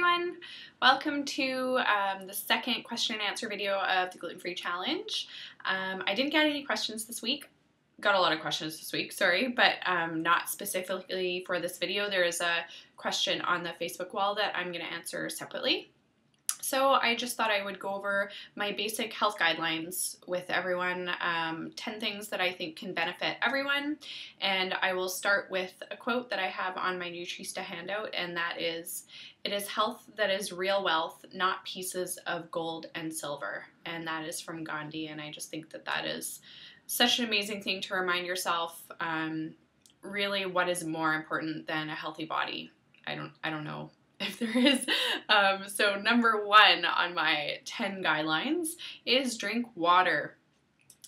everyone! Welcome to the second question and answer video of the gluten-free challenge. I didn't get any questions this week. Got a lot of questions this week, sorry, but not specifically for this video. There is a question on the Facebook wall that I'm going to answer separately. So I just thought I would go over my basic health guidelines with everyone, 10 things that I think can benefit everyone, and I will start with a quote that I have on my Nutrista handout, and that is, "It is health that is real wealth, not pieces of gold and silver," and that is from Gandhi, and I just think that that is such an amazing thing to remind yourself, really what is more important than a healthy body. I don't know if there is. So number one on my 10 guidelines is drink water.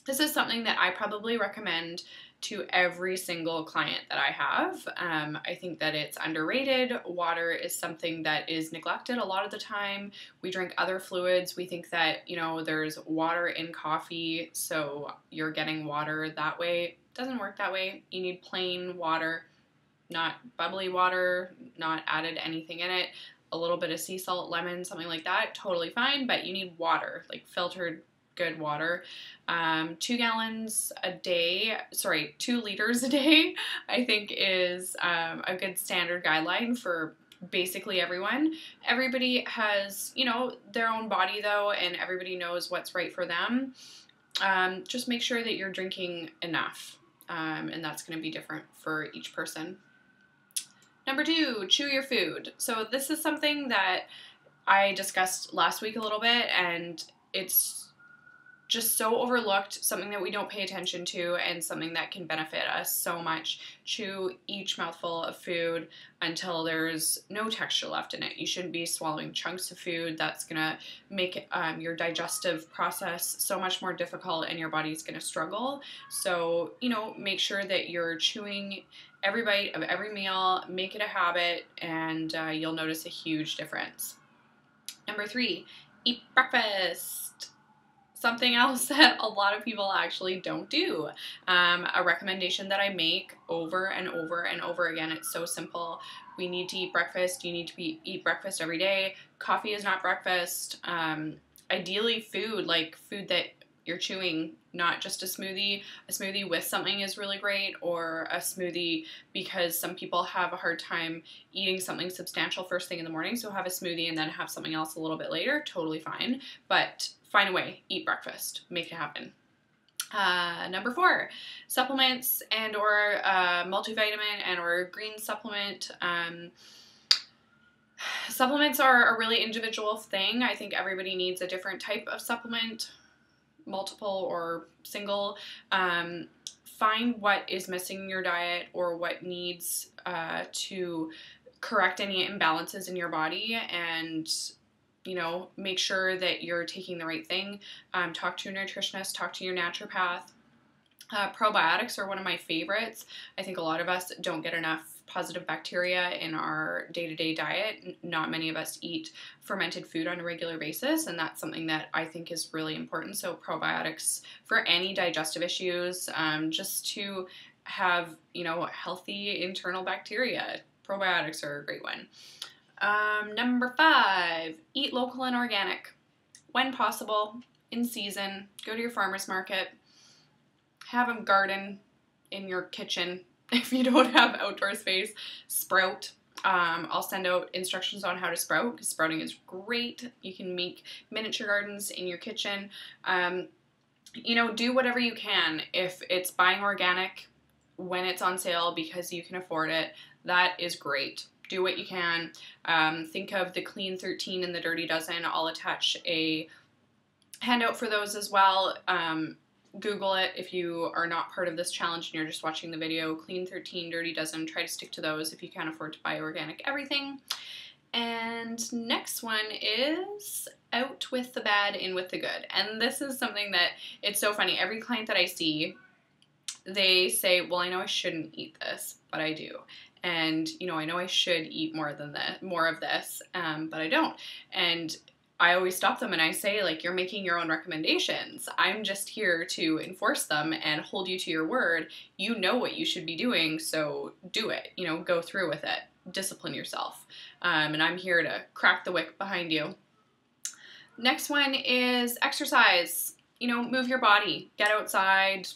This is something that I probably recommend to every single client that I have. I think that it's underrated. Water is something that is neglected a lot of the time. We drink other fluids. We think that, you know, there's water in coffee, so you're getting water that way. It doesn't work that way. You need plain water. Not bubbly water, not added anything in it, a little bit of sea salt, lemon, something like that, totally fine, but you need water, like filtered good water. 2 liters a day, I think is a good standard guideline for basically everyone. Everybody has, you know, their own body though, and everybody knows what's right for them. Just make sure that you're drinking enough, and that's going to be different for each person. Number 2, chew your food. So this is something that I discussed last week a little bit, and it's just so overlooked, something that we don't pay attention to, and something that can benefit us so much. Chew each mouthful of food until there's no texture left in it. You shouldn't be swallowing chunks of food. That's gonna make your digestive process so much more difficult, and your body's gonna struggle. So, you know, make sure that you're chewing every bite of every meal, make it a habit, and you'll notice a huge difference. Number 3, eat breakfast. Something else that a lot of people actually don't do. A recommendation that I make over and over and over again. It's so simple. We need to eat breakfast. You need to eat breakfast every day. Coffee is not breakfast. Ideally food that you're chewing, not just a smoothie. A smoothie with something is really great, or a smoothie, because some people have a hard time eating something substantial first thing in the morning, so have a smoothie and then have something else a little bit later, totally fine. But find a way, eat breakfast, make it happen. Number 4, supplements and or multivitamin and or green supplement. Supplements are a really individual thing. I think everybody needs a different type of supplement, multiple or single. Find what is missing in your diet or what needs to correct any imbalances in your body, and you know, make sure that you're taking the right thing. Talk to your nutritionist, talk to your naturopath. Probiotics are one of my favorites. I think a lot of us don't get enough positive bacteria in our day-to-day diet. Not many of us eat fermented food on a regular basis, and that's something that I think is really important. So probiotics for any digestive issues, just to have, you know, healthy internal bacteria. Probiotics are a great one. Number 5, eat local and organic. When possible, in season, go to your farmer's market, have a garden in your kitchen. If you don't have outdoor space, sprout. I'll send out instructions on how to sprout, because sprouting is great. You can make miniature gardens in your kitchen. You know, do whatever you can. If it's buying organic when it's on sale because you can afford it, that is great. Do what you can. Think of the Clean 13 and the Dirty Dozen. I'll attach a handout for those as well. Google it if you are not part of this challenge and you're just watching the video. Clean 13, Dirty Dozen. Try to stick to those if you can't afford to buy organic everything. And next one is out with the bad, in with the good. And this is something that, it's so funny. Every client that I see, they say, well, I know I shouldn't eat this, but I do. And, you know, I know I should eat more of this, but I don't. And I always stop them and I say, like, you're making your own recommendations. I'm just here to enforce them and hold you to your word. You know what you should be doing, so do it. You know, go through with it. discipline yourself. And I'm here to crack the whip behind you. Next one is exercise. You know, move your body, get outside,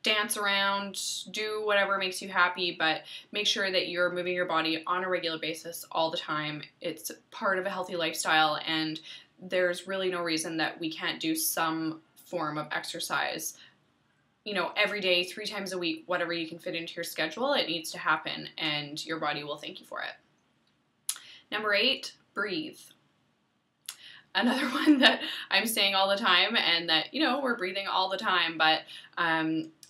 dance around, do whatever makes you happy, but make sure that you're moving your body on a regular basis all the time. It's part of a healthy lifestyle, and there's really no reason that we can't do some form of exercise. You know, every day, 3 times a week, whatever you can fit into your schedule, it needs to happen, and your body will thank you for it. Number 8, breathe. Another one that I'm saying all the time, and that, you know, we're breathing all the time, but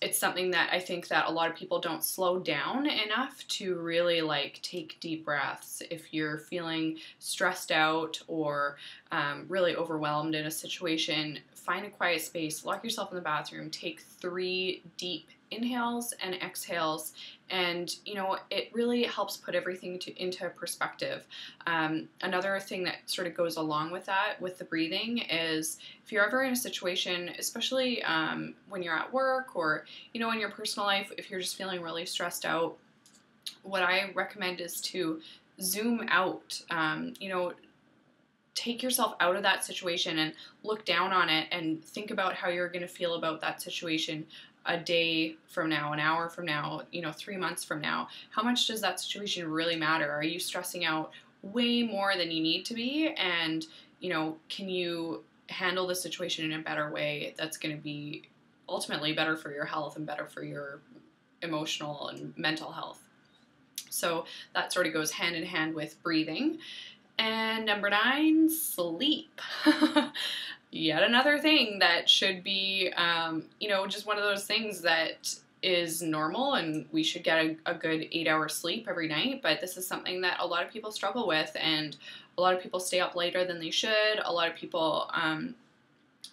it's something that I think that a lot of people don't slow down enough to really like take deep breaths. If you're feeling stressed out or really overwhelmed in a situation, find a quiet space, lock yourself in the bathroom, take 3 deep inhales and exhales, and you know, it really helps put everything into perspective. Another thing that sort of goes along with that, with the breathing, is if you're ever in a situation, especially when you're at work or, you know, in your personal life, if you're just feeling really stressed out, what I recommend is to zoom out. You know, take yourself out of that situation and look down on it and think about how you're going to feel about that situation a day from now, an hour from now, you know, 3 months from now. How much does that situation really matter? Are you stressing out way more than you need to be? And, you know, can you handle the situation in a better way that's going to be ultimately better for your health and better for your emotional and mental health? So that sort of goes hand in hand with breathing. And number 9, sleep. Yet another thing that should be, you know, just one of those things that is normal, and we should get a good 8-hour sleep every night, but this is something that a lot of people struggle with, and a lot of people stay up later than they should. A lot of people,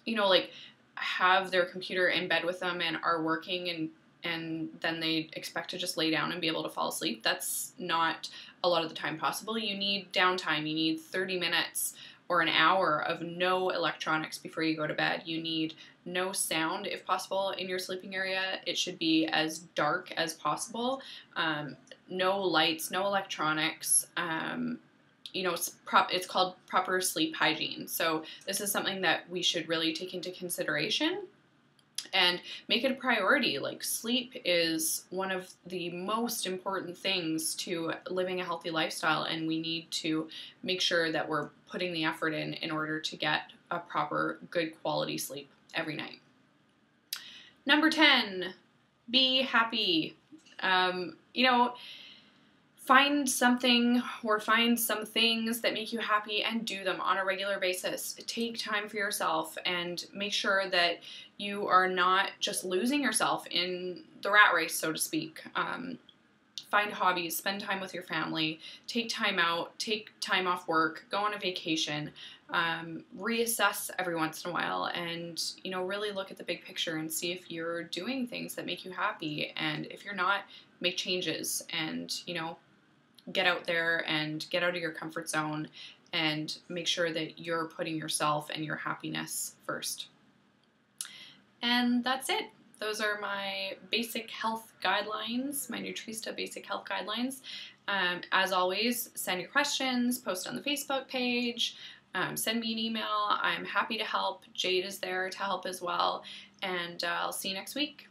you know, like have their computer in bed with them and are working, and then they expect to just lay down and be able to fall asleep. That's not a lot of the time possible. You need downtime. You need 30 minutes or an hour of no electronics before you go to bed. You need no sound, if possible, in your sleeping area. It should be as dark as possible. No lights, no electronics. You know, it's called proper sleep hygiene. So this is something that we should really take into consideration and make it a priority. Like, sleep is one of the most important things to living a healthy lifestyle, and we need to make sure that we're putting the effort in order to get a proper, good quality sleep every night. Number 10, be happy. You know, find something or find some things that make you happy and do them on a regular basis. Take time for yourself and make sure that you are not just losing yourself in the rat race, so to speak. Find hobbies, spend time with your family, take time out, take time off work, go on a vacation, reassess every once in a while, and, you know, really look at the big picture and see if you're doing things that make you happy. And if you're not, make changes and, you know, get out there and get out of your comfort zone and make sure that you're putting yourself and your happiness first. And that's it. Those are my basic health guidelines, my Nutrista basic health guidelines. As always, send your questions, post on the Facebook page, send me an email. I'm happy to help. Jade is there to help as well. And I'll see you next week.